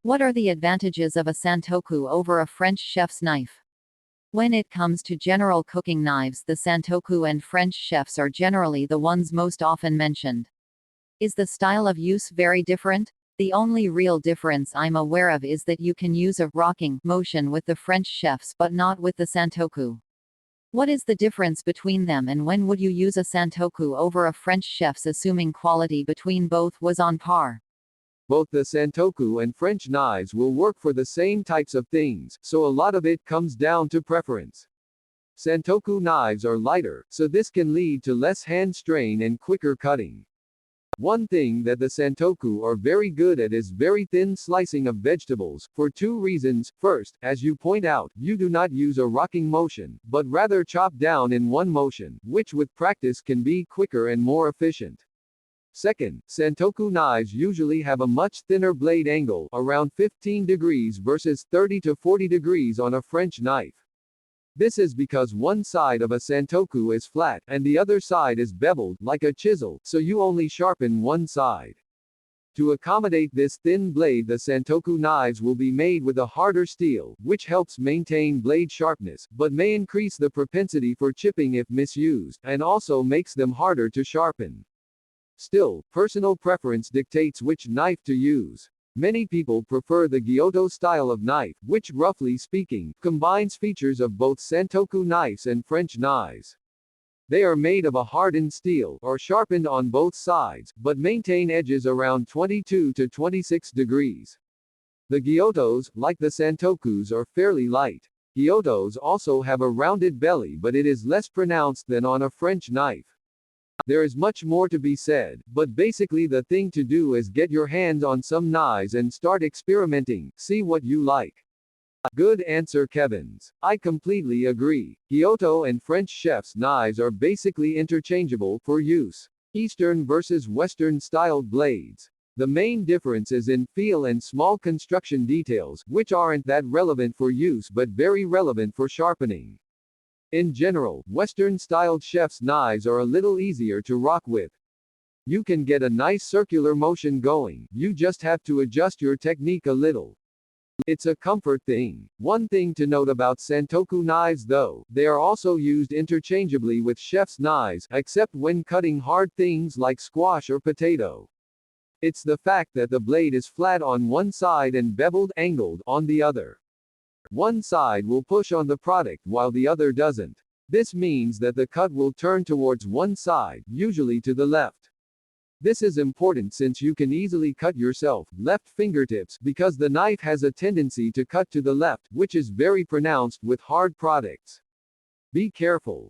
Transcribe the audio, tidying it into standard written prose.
What are the advantages of a Santoku over a French chef's knife? When it comes to general cooking knives, the Santoku and French chefs are generally the ones most often mentioned. Is the style of use very different? The only real difference I'm aware of is that you can use a rocking motion with the French chefs but not with the Santoku. What is the difference between them, and when would you use a Santoku over a French chef's, assuming quality between both was on par? Both the Santoku and French knives will work for the same types of things, so a lot of it comes down to preference. Santoku knives are lighter, so this can lead to less hand strain and quicker cutting. One thing that the Santoku are very good at is very thin slicing of vegetables, for two reasons. First, as you point out, you do not use a rocking motion, but rather chop down in one motion, which with practice can be quicker and more efficient. Second, Santoku knives usually have a much thinner blade angle, around 15 degrees versus 30 to 40 degrees on a French knife. This is because one side of a Santoku is flat, and the other side is beveled, like a chisel, so you only sharpen one side. To accommodate this thin blade, the Santoku knives will be made with a harder steel, which helps maintain blade sharpness, but may increase the propensity for chipping if misused, and also makes them harder to sharpen. Still, personal preference dictates which knife to use. Many people prefer the Gyuto style of knife, which, roughly speaking, combines features of both Santoku knives and French knives. They are made of a hardened steel, or sharpened on both sides, but maintain edges around 22 to 26 degrees. The Gyutos, like the Santokus, are fairly light. Gyutos also have a rounded belly, but it is less pronounced than on a French knife. There is much more to be said, but basically the thing to do is get your hands on some knives and start experimenting, see what you like. Good answer, Kevins. I completely agree. Gyuto and French chef's knives are basically interchangeable for use. Eastern versus Western styled blades. The main difference is in feel and small construction details, which aren't that relevant for use but very relevant for sharpening. In general, Western-styled chef's knives are a little easier to rock with. You can get a nice circular motion going, you just have to adjust your technique a little. It's a comfort thing. One thing to note about Santoku knives though, they are also used interchangeably with chef's knives, except when cutting hard things like squash or potato. It's the fact that the blade is flat on one side and beveled, angled, on the other. One side will push on the product while the other doesn't. This means that the cut will turn towards one side, usually to the left. This is important since you can easily cut yourself, left fingertips, because the knife has a tendency to cut to the left, which is very pronounced with hard products. Be careful.